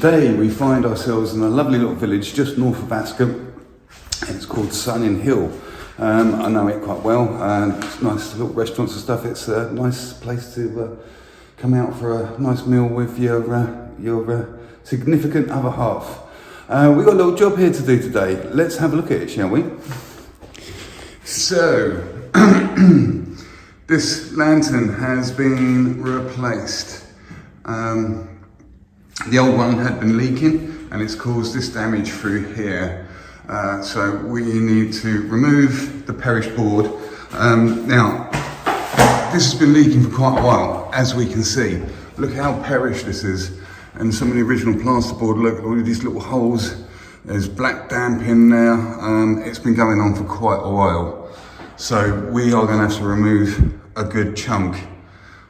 Today we find ourselves in a lovely little village just north of Ascot. It's called Sunning Hill. I know it quite well, and it's nice little restaurants and stuff. It's a nice place to come out for a nice meal with your significant other half. We've got a little job here to do today. Let's have a look at it, shall we? So, this lantern has been replaced. The old one had been leaking and it's caused this damage through here. So we need to remove the perished board. Now, this has been leaking for quite a while, as we can see. Look how perished this is. And some of the original plasterboard, look, all of these little holes. There's black damp in there. It's been going on for quite a while. So we are going to have to remove a good chunk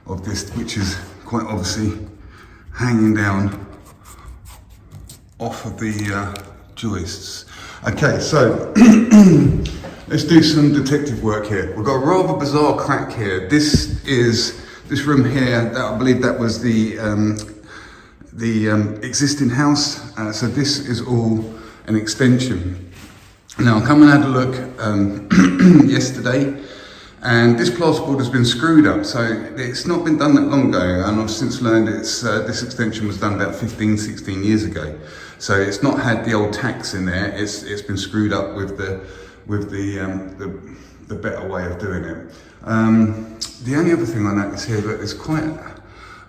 of this, which is quite obviously hanging down off of the joists. Okay, so let's do some detective work here. We've got a rather bizarre crack here. This room here, I believe that was the existing house. So this is all an extension. Now, I come and had a look yesterday, and this plasterboard has been screwed up. So it's not been done that long ago, and I've since learned this extension was done about 15, 16 years ago. So it's not had the old tacks in there. It's been screwed up with the better way of doing it. The only other thing I notice here, that there's quite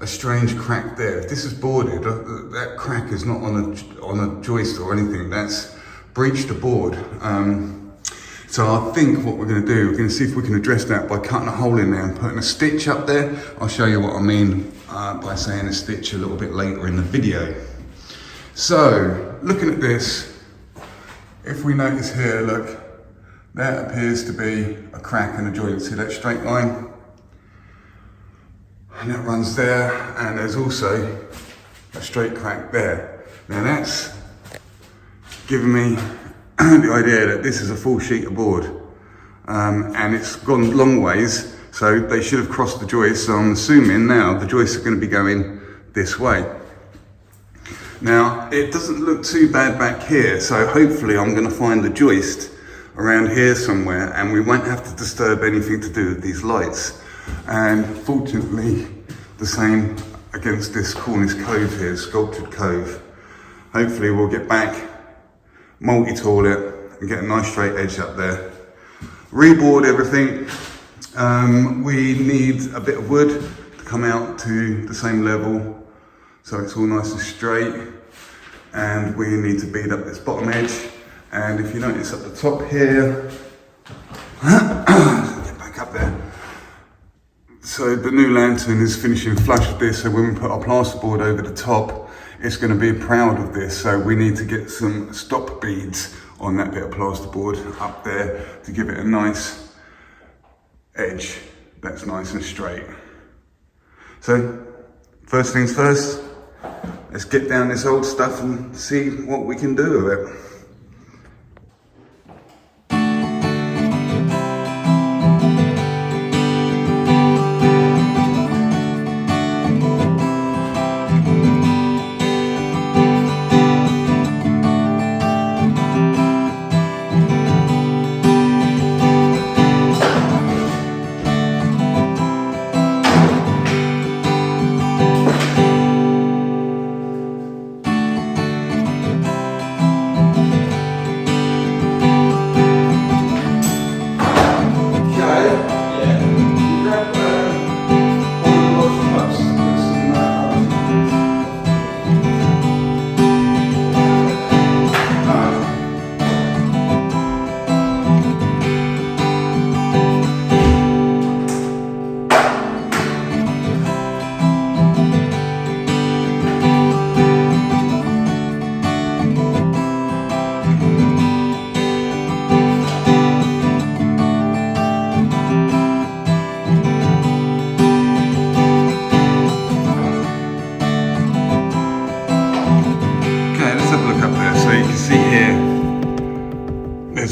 a strange crack there. If this is boarded, that crack is not on a joist or anything. That's breached the board. So I think what we're going to do, we're going to see if we can address that by cutting a hole in there and putting a stitch up there. I'll show you what I mean by saying a stitch a little bit later in the video. So, looking at this, if we notice here, look, there appears to be a crack in the joint. See that straight line? And that runs there, and there's also a straight crack there. Now that's giving me the idea that this is a full sheet of board, and it's gone long ways, so they should have crossed the joist. So I'm assuming now the joists are going to be going this way. Now, it doesn't look too bad back here, so hopefully I'm going to find the joist around here somewhere, and we won't have to disturb anything to do with these lights. And fortunately, the same against this Cornish cove here, sculptured cove. Hopefully we'll get back, multi-tool it, and get a nice straight edge up there. Reboard everything. We need a bit of wood to come out to the same level, so it's all nice and straight. And we need to bead up this bottom edge. And if you notice at the top here, get back up there. So the new lantern is finishing flush with this, so when we put our plasterboard over the top, it's going to be proud of this. So we need to get some stop beads on that bit of plasterboard up there to give it a nice edge that's nice and straight. So first things first, let's get down this old stuff and see what we can do with it.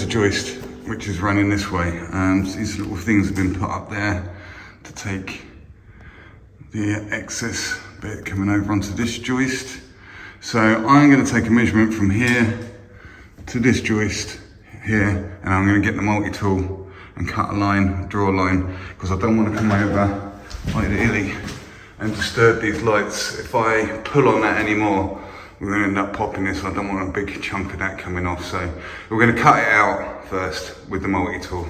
Joist which is running this way, and these little things have been put up there to take the excess bit coming over onto this joist. So I'm going to take a measurement from here to this joist here, and I'm going to get the multi-tool and cut a line, draw a line, because I don't want to come over like the illy and disturb these lights. If I pull on that anymore, we're going to end up popping this. I don't want a big chunk of that coming off, so we're going to cut it out first with the multi-tool.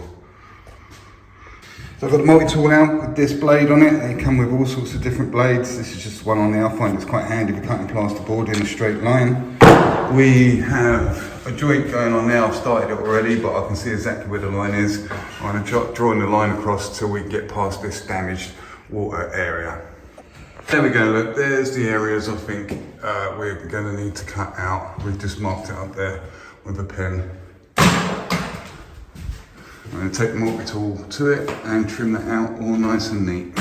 So I've got the multi-tool out with this blade on it. They come with all sorts of different blades. This is just one on there. I find it's quite handy for cutting plasterboard in a straight line. We have a joint going on now. I've started it already, but I can see exactly where the line is. I'm going to drawing the line across till we get past this damaged water area. There we go, look, there's the areas I think we're going to need to cut out. We've just marked it up there with a pen. I'm going to take the multi-tool to it and trim that out all nice and neat.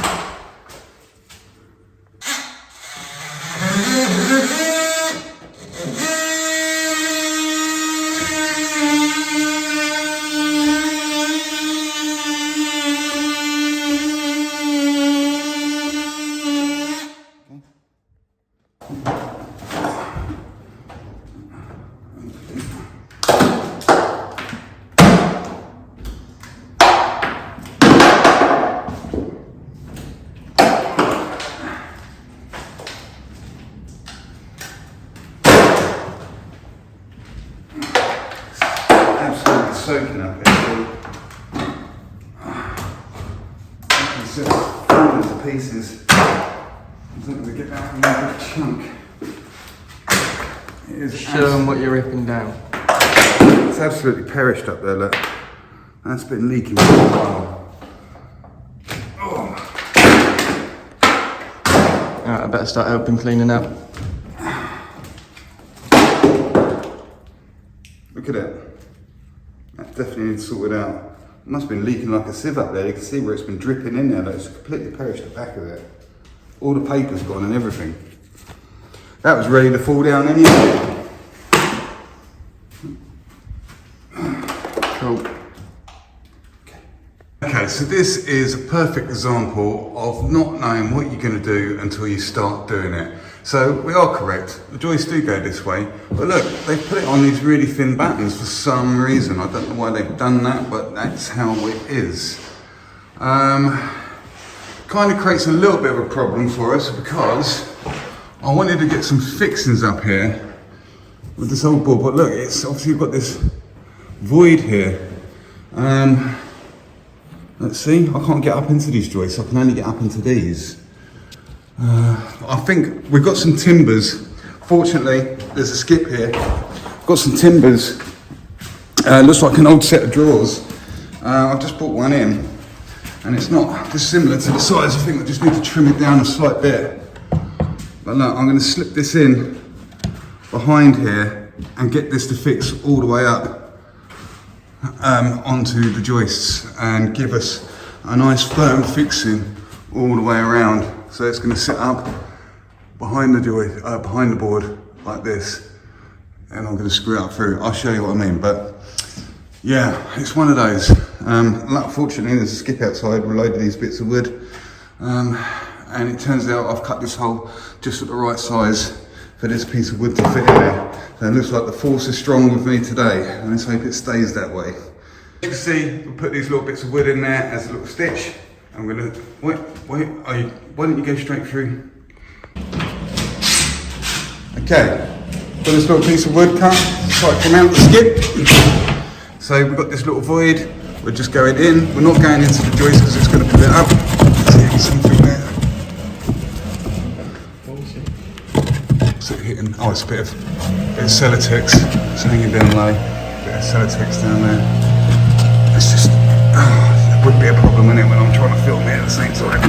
Soaking up it. It's just falling to pieces. I'm not going to get that from that big chunk. It is show them what you're ripping down. It's absolutely perished up there, look. That's been leaking for a while. Oh. Alright, I better start helping cleaning up. Look at it. That definitely needs sorted out. It must have been leaking like a sieve up there. You can see where it's been dripping in there. Like it's completely perished the back of it. All the paper's gone and everything. That was ready to fall down anyway. Cool. Okay, so this is a perfect example of not knowing what you're going to do until you start doing it. So we are correct, the joists do go this way, but look, they've put it on these really thin battens for some reason. I don't know why they've done that, but that's how it is. Kind of creates a little bit of a problem for us because I wanted to get some fixings up here with this old board, but look, it's obviously you've got this void here. Let's see, I can't get up into these joists, I can only get up into these. I think we've got some timbers. Fortunately, there's a skip here. Got some timbers. Looks like an old set of drawers. I've just brought one in, and it's not dissimilar to the size. I think I just need to trim it down a slight bit. But look, I'm going to slip this in behind here and get this to fix all the way up onto the joists and give us a nice firm fixing all the way around. So it's going to sit up behind the joist, behind the board like this, and I'm going to screw it up through. I'll show you what I mean, but yeah, it's one of those. Fortunately, there's a skip outside. We loaded these bits of wood, and it turns out I've cut this hole just at the right size for this piece of wood to fit in there. So it looks like the force is strong with me today, and let's hope it stays that way. You can see we put these little bits of wood in there as a little stitch. I'm gonna wait. Why don't you go straight through? Okay, got this little piece of wood cut, so I come out the skip. So we've got this little void. We're just going in. We're not going into the joist because it's going to pull it up. So you can see through there. So hitting. Oh, it's a bit of Celotex. It's hanging down low. A bit of Celotex down there. It's just. It would be a problem, wouldn't it, when I'm trying to film it at the same time.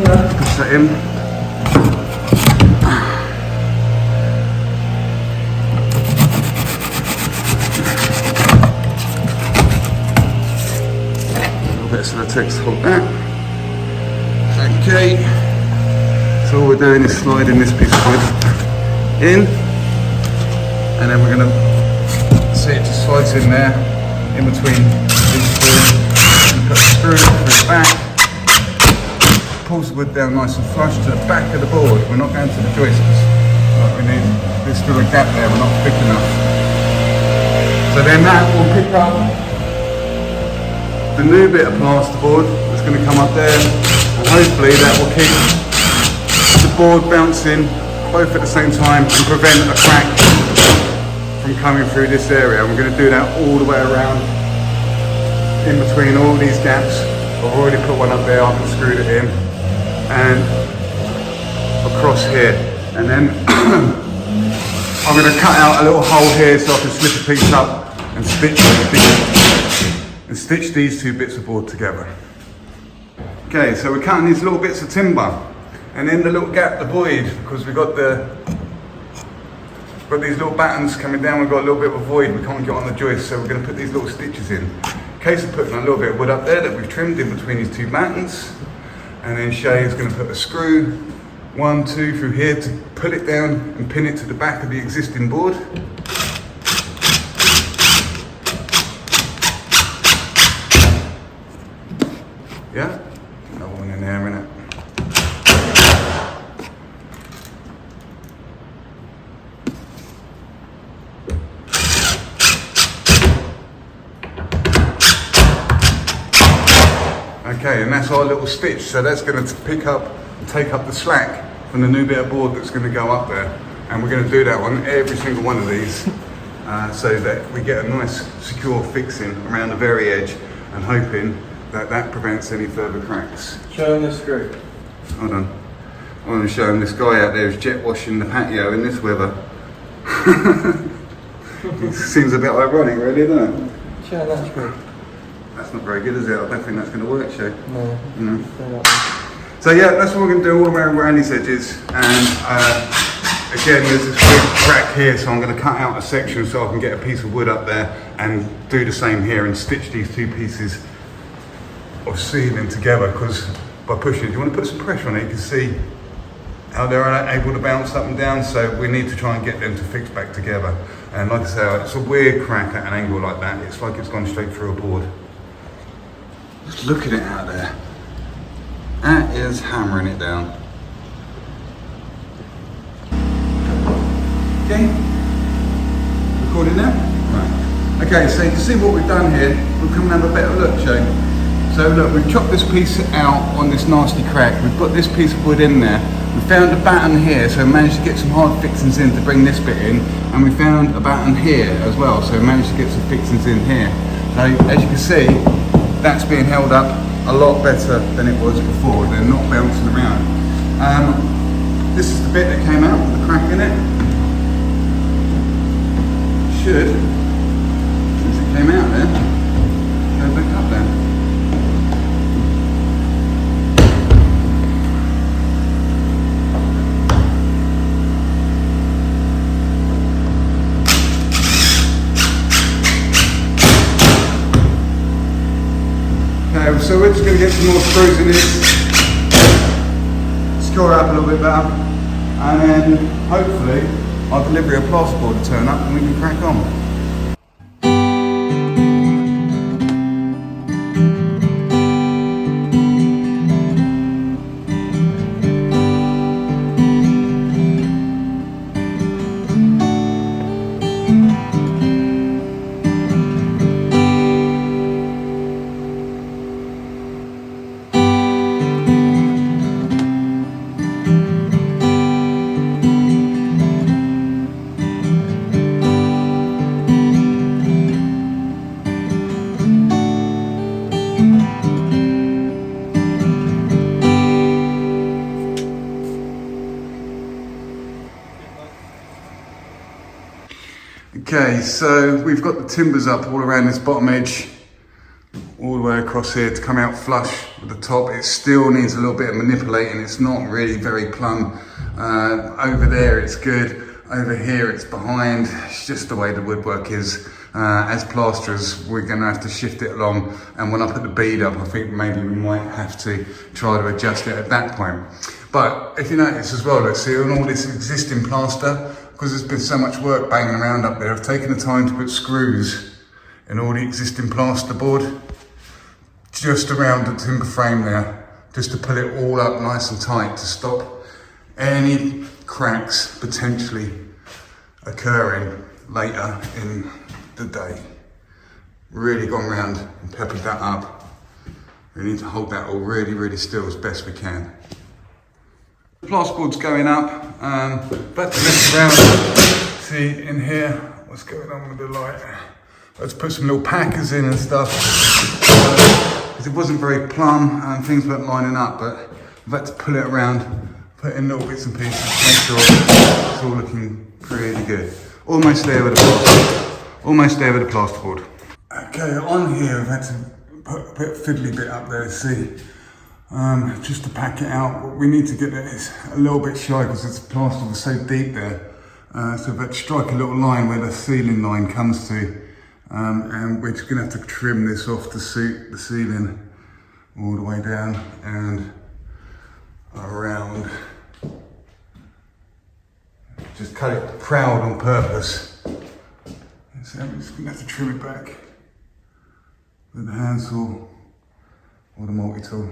Yeah. Push that in. A little bit of Celotex, hold that. Okay. So all we're doing is sliding this piece of wood in, and then we're going to see it just slides in there, in between these two. Put the screw back, pulls the wood down nice and flush to the back of the board. We're not going to the joist because we then there's still a gap there, we're not thick enough. So then that will pick up the new bit of plasterboard that's going to come up there, and hopefully that will keep the board bouncing both at the same time and prevent a crack from coming through this area. And we're going to do that all the way around in between all these gaps. I've already put one up there, I can screw it in, and across here, and then I'm going to cut out a little hole here so I can slip a piece up and stitch these two bits of board together. Okay, so we're cutting these little bits of timber, and in the little gap, the void, because we've got these little battens coming down, we've got a little bit of a void, we can't get on the joist, so we're going to put these little stitches in. In case of putting a little bit of wood up there that we've trimmed in between these two battens, and then Shay is going to put a screw, 1, 2 through here to pull it down and pin it to the back of the existing board. Yeah, another one in there, innit? Okay, and that's our little stitch, so that's going to pick up and take up the slack from the new bit of board that's going to go up there. And we're going to do that on every single one of these so that we get a nice secure fixing around the very edge, and hoping that that prevents any further cracks. Show them the screw. Hold on. I want to show them this guy out there who's jet washing the patio in this weather. It seems a bit ironic really, doesn't it? Show them that screw. That's not very good, is it? I don't think that's going to work, Shay. No. No. So yeah, that's what we're going to do all around these edges. And again, there's this big crack here, so I'm going to cut out a section so I can get a piece of wood up there and do the same here and stitch these two pieces of ceiling together, because by pushing it, you want to put some pressure on it, you can see how they're able to bounce up and down, so we need to try and get them to fix back together. And like I say, it's a weird crack at an angle like that. It's like it's gone straight through a board. Just look at it out there. That is hammering it down. Okay, recording now? Right. Okay, so you can see what we've done here. We'll come and have a better look, Shane. So look, we've chopped this piece out on this nasty crack. We've put this piece of wood in there. We found a batten here, so we managed to get some hard fixings in to bring this bit in. And we found a batten here as well, so we managed to get some fixings in here. So as you can see, that's being held up a lot better than it was before. They're not bouncing around. This is the bit that came out with the crack in it. Should, since it came out there, go back up there. So we're just going to get some more screws in this, score it up a little bit better, and then hopefully our delivery of plasterboard will turn up and we can crack on. Okay, so we've got the timbers up all around this bottom edge, all the way across here to come out flush with the top. It still needs a little bit of manipulating. It's not really very plumb. Over there it's good. Over here it's behind. It's just the way the woodwork is. As plasterers, we're going to have to shift it along, and when I put the bead up, I think maybe we might have to try to adjust it at that point. But if you notice as well, let's see, on all this existing plaster, because there's been so much work banging around up there, I've taken the time to put screws in all the existing plasterboard just around the timber frame there, just to pull it all up nice and tight to stop any cracks potentially occurring later in the day. Really gone round and peppered that up. We need to hold that all really still as best we can. The plasterboard's going up, but to mess around, see in here, what's going on with the light. Let's put some little packers in and stuff. Because it wasn't very plumb and things weren't lining up, but I've had to pull it around, put in little bits and pieces to make sure it's all looking pretty good. Almost there with the plasterboard. Almost there with the plasterboard. Okay, on here I've had to put a bit of fiddly bit up there, see, just to pack it out. What we need to get it is a little bit shy because the plaster was so deep there. So I've had to strike a little line where the ceiling line comes to, and we're just gonna have to trim this off to suit the ceiling all the way down and around. Just cut it proud on purpose. So we're just gonna have to trim it back with the handsaw or the multi-tool.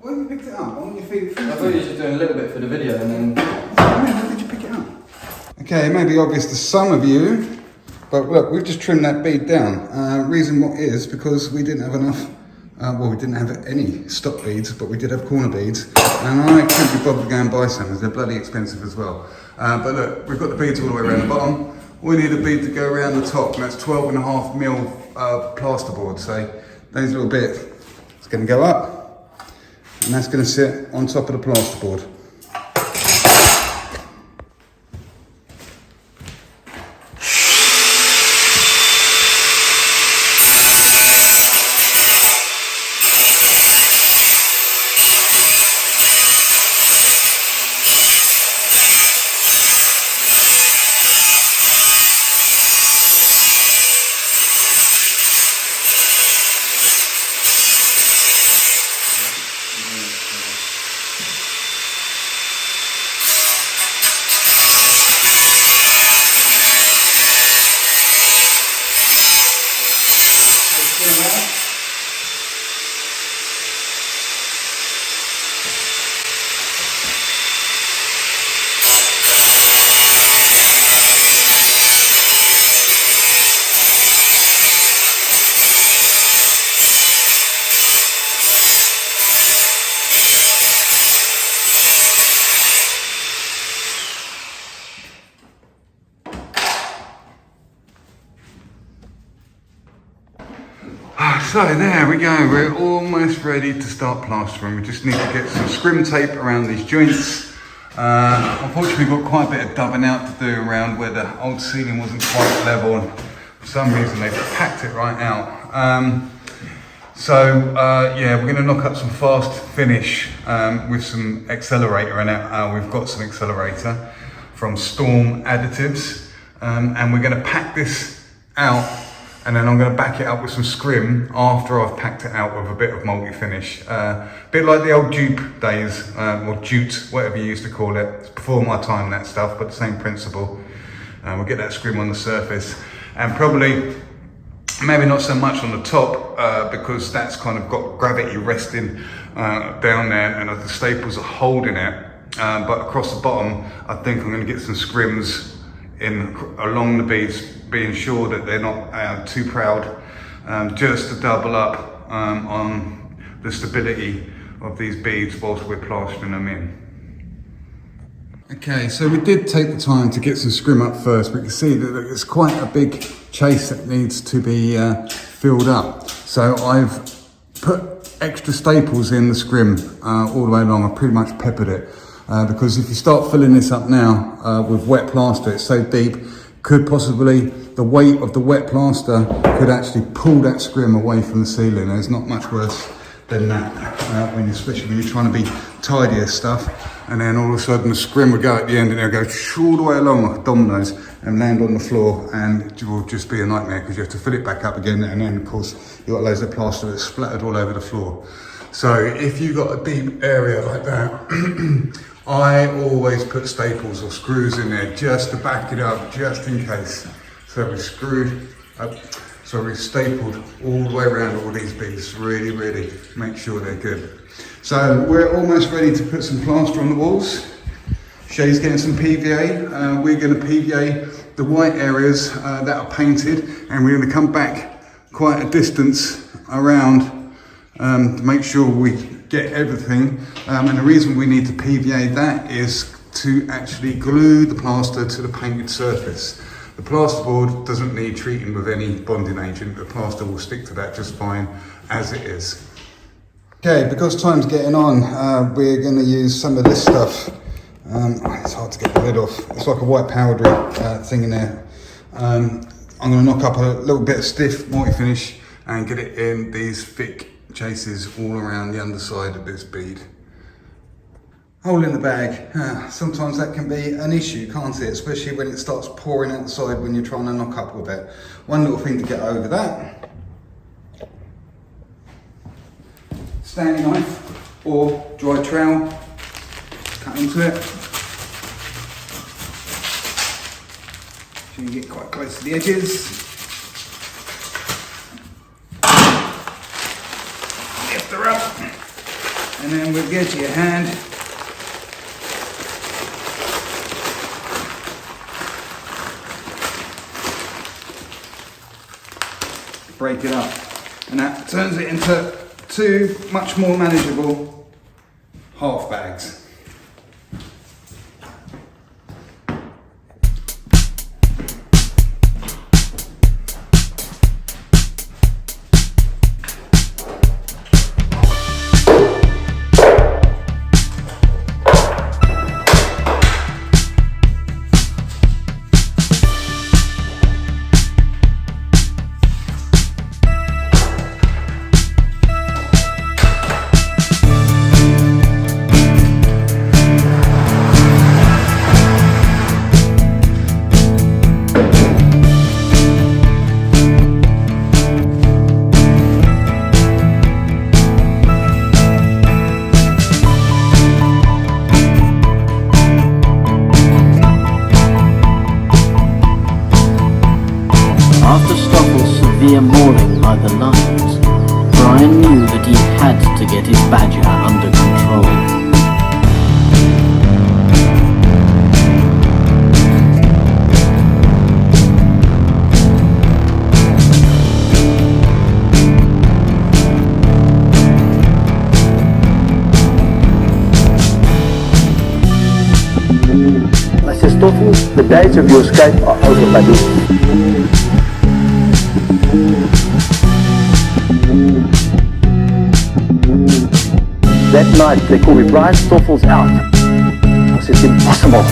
Why have you picked it up? Why don't you feed it through? I thought you were just doing a little bit for the video and then... How did you pick it up? Okay, it may be obvious to some of you, but look, we've just trimmed that bead down. Reason what is because we didn't have enough, well, we didn't have any stock beads, but we did have corner beads. And I couldn't be bothered to go and buy some, because they're bloody expensive as well. But look, we've got the beads all the way around the bottom. We need a bead to go around the top, and that's 12.5mm plasterboard. So those little bit, it's going to go up. And that's going to sit on top of the plasterboard. So there we go, we're almost ready to start plastering. We just need to get some scrim tape around these joints. Unfortunately we've got quite a bit of dubbing out to do around where the old ceiling wasn't quite level. For some reason they've packed it right out. So yeah, we're going to knock up some fast finish with some accelerator, and we've got some accelerator from Storm Additives, and we're going to pack this out, and then I'm going to back it up with some scrim after I've packed it out with a bit of multi-finish. A bit like the old dupe days, or jute, whatever you used to call it. It's before my time, that stuff, but the same principle. We'll get that scrim on the surface, and probably maybe not so much on the top because that's kind of got gravity resting down there, and the staples are holding it. But across the bottom, I think I'm going to get some scrims in along the beads, being sure that they're not too proud, just to double up on the stability of these beads whilst we're plastering them in. Okay, so we did take the time to get some scrim up first. We can see that it's quite a big chase that needs to be filled up. So I've put extra staples in the scrim all the way along. I pretty much peppered it because if you start filling this up now with wet plaster, it's so deep, could possibly, the weight of the wet plaster could actually pull that scrim away from the ceiling. There's not much worse than that, especially when you're trying to be tidy as stuff. And then all of a sudden the scrim will go at the end and it'll go all the way along like dominoes and land on the floor, and it will just be a nightmare because you have to fill it back up again, and then of course you've got loads of plaster that's splattered all over the floor. So if you've got a deep area like that, I always put staples or screws in there just to back it up, just in case. So we've stapled all the way around all these beads, really make sure they're good. So we're almost ready to put some plaster on the walls. Shay's getting some PVA. We're going to PVA the white areas that are painted, and we're going to come back quite a distance around to make sure we get everything. And the reason we need to PVA that is to actually glue the plaster to the painted surface. The plasterboard doesn't need treating with any bonding agent. The plaster will stick to that just fine as it is. Okay, because time's getting on, we're going to use some of this stuff. It's hard to get the lid off. It's like a white powdery thing in there. I'm going to knock up a little bit of stiff multi-finish and get it in these thick chases all around the underside of this bead. Hole in the bag. Sometimes that can be an issue, can't it? Especially when it starts pouring outside when you're trying to knock up with it. One little thing to get over that. Stanley knife or dry trowel, cut into it. So you get quite close to the edges. Lift her up, and then with the edge of your hand, break it up, and that turns it into two much more manageable half bags. After Stoffels' severe mauling by the lions, Brian knew that he had to get his badger under control. Mr. Stoffels, the days of your escape are over, buddy. That night they called me Brian Stoffels out. I said, it's impossible.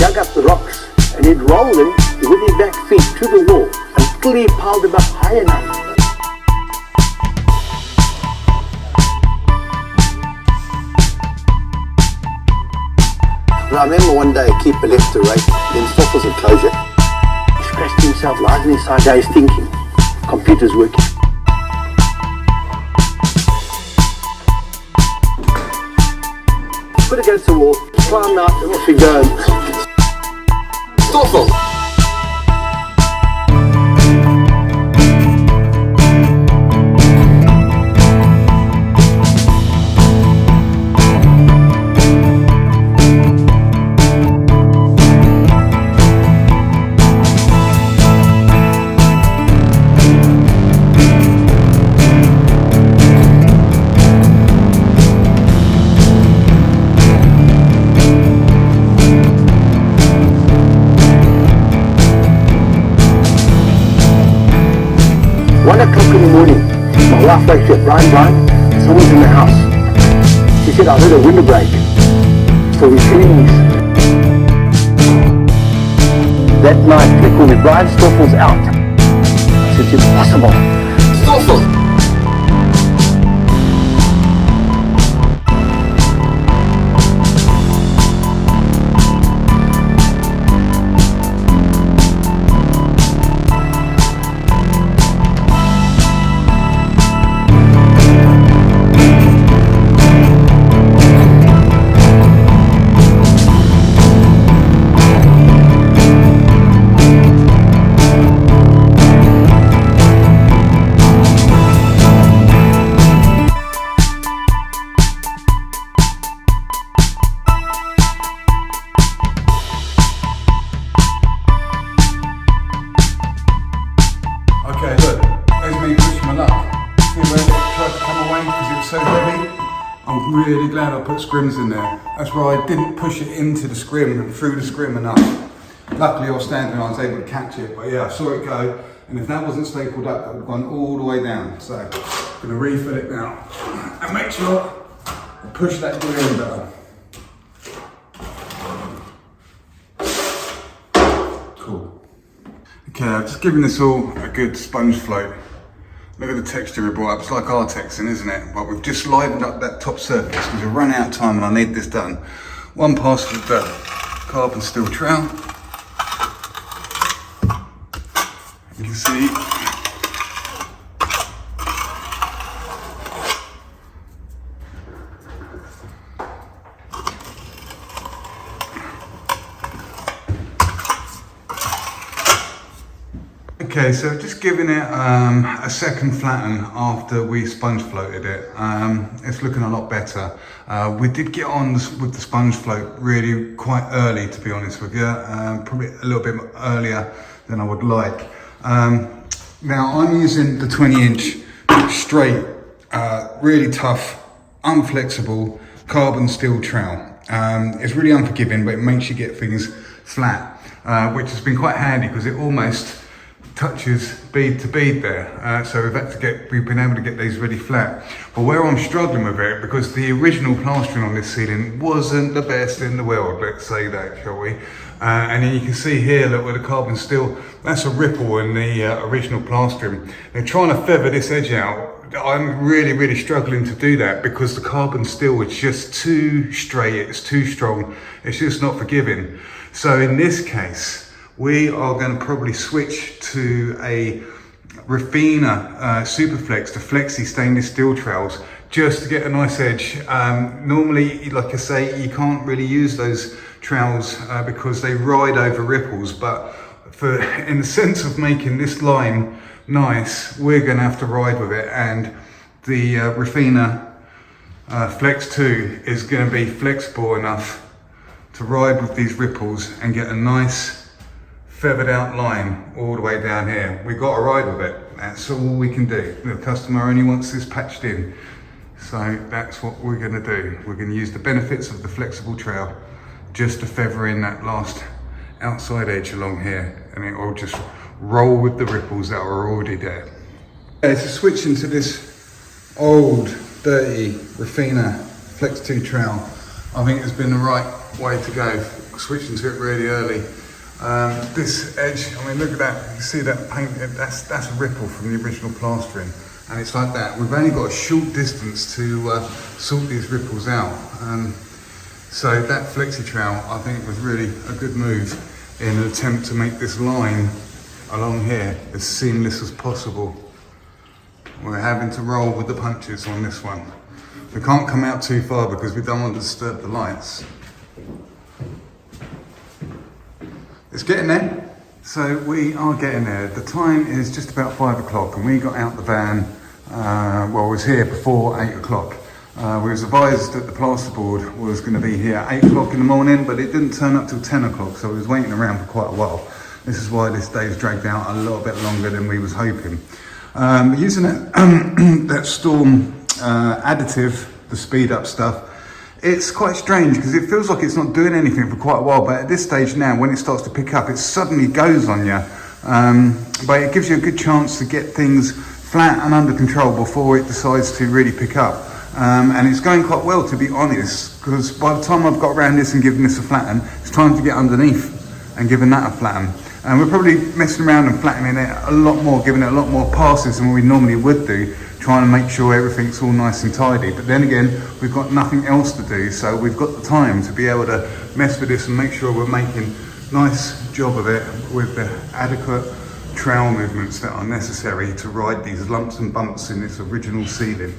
dug up the rocks and he'd roll them with his back feet to the wall until he piled them up high enough. And I remember one day a keeper left the rake, then Stoffels enclosure. He scratched himself, lying inside days thinking, computer's working. Put against the wall, climb out, and off we go. Stoffel! My wife wakes up, Brian, someone's in the house. She said, I heard a window break. So we cleaned this. That night, they called me, Brian, Stoffel's out. I said, it's impossible. Stoffel! Okay, look, there's me pushing my luck. See where it tried to come away because it was so heavy? I'm really glad I put scrims in there. That's why I didn't push it into the scrim and through the scrim enough. Luckily I was standing and I was able to catch it, but yeah, I saw it go, and if that wasn't stapled up, that would have gone all the way down. So I'm going to refill it now and make sure I push that glue in better. Cool. Okay, I've just given this all a good sponge float. Look at the texture we brought up. It's like Artexing, isn't it? But we've just lightened up that top surface because we've run out of time and I need this done. One pass with the carbon steel trowel. You can see okay, so just giving it a second flatten after we sponge floated it. It's looking a lot better. We did get on with the sponge float really quite early, to be honest with you. Probably a little bit earlier than I would like. Now I'm using the 20-inch straight, really tough, unflexible carbon steel trowel. It's really unforgiving, but it makes you get things flat, which has been quite handy because it almost touches bead to bead there. So we've been able to get these really flat. But where I'm struggling with it, because the original plastering on this ceiling wasn't the best in the world, let's say that, shall we? And then you can see here, look, with the carbon steel, that's a ripple in the original plastering. They're trying to feather this edge out. I'm really struggling to do that because the carbon steel is just too straight, it's too strong, it's just not forgiving. So in this case, we are going to probably switch to a Rafina Superflex, the Flexi stainless steel trowels, just to get a nice edge. Normally, like I say, you can't really use those trowels because they ride over ripples, but in the sense of making this line nice, we're going to have to ride with it, and the Rafina Flex 2 is going to be flexible enough to ride with these ripples and get a nice feathered out line all the way down here. We've got to ride with it. That's all we can do. The customer only wants this patched in. So that's what we're going to do. We're going to use the benefits of the flexible trowel just to feather in that last outside edge along here, and it will just roll with the ripples that are already there. Okay, so switching to this old, dirty Rafina Flex 2 trowel, I think it's been the right way to go. Switching to it really early. This edge, I mean, look at that. You see that paint? That's a ripple from the original plastering, and it's like that. We've only got a short distance to sort these ripples out. So that flexi trowel, I think, was really a good move in an attempt to make this line along here as seamless as possible. We're having to roll with the punches on this one. We can't come out too far because we don't want to disturb the lights. It's getting there. So we are getting there. The time is just about 5 o'clock and we got out the van, well, I was here before 8 o'clock. We was advised that the plasterboard was going to be here at 8 o'clock in the morning, but it didn't turn up till 10 o'clock, so we was waiting around for quite a while. This is why this day's dragged out a little bit longer than we was hoping. Using that storm additive, the speed up stuff, it's quite strange because it feels like it's not doing anything for quite a while, but at this stage now, when it starts to pick up, it suddenly goes on you. But it gives you a good chance to get things flat and under control before it decides to really pick up. And it's going quite well, to be honest, because by the time I've got around this and given this a flatten, it's time to get underneath and giving that a flatten. And we're probably messing around and flattening it a lot more, giving it a lot more passes than we normally would do, trying to make sure everything's all nice and tidy. But then again, we've got nothing else to do, so we've got the time to be able to mess with this and make sure we're making a nice job of it with the adequate trowel movements that are necessary to ride these lumps and bumps in this original ceiling.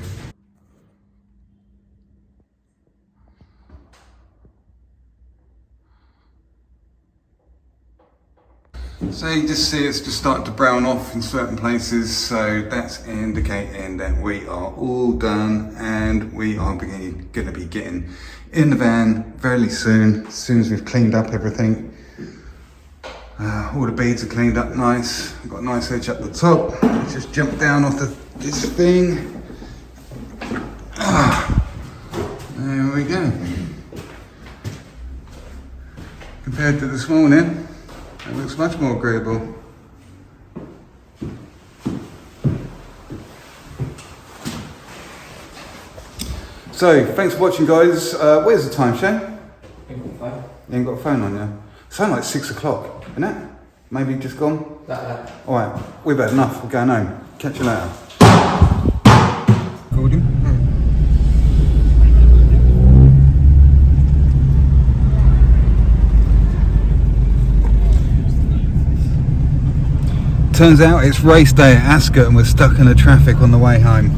So you just see it's just starting to brown off in certain places, so that's indicating that we are all done and we are going to be getting in the van very soon, as soon as we've cleaned up everything. All the beads are cleaned up nice. We've got a nice edge up the top. Let's just jump down off this thing. There we go. Compared to this morning, it looks much more agreeable. So, thanks for watching, guys. Where's the time, Shane? Ain't got a phone. You ain't got a phone on you? It's only like 6 o'clock, isn't it? Maybe just gone? That. Alright, we've had enough. We're going home. Catch you later. Called him? Turns out it's race day at Ascot and we're stuck in the traffic on the way home.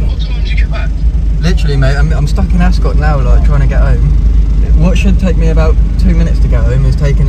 What time did you get back? Literally, mate, I'm stuck in Ascot now, like, trying to get home. What should take me about 2 minutes to get home is taking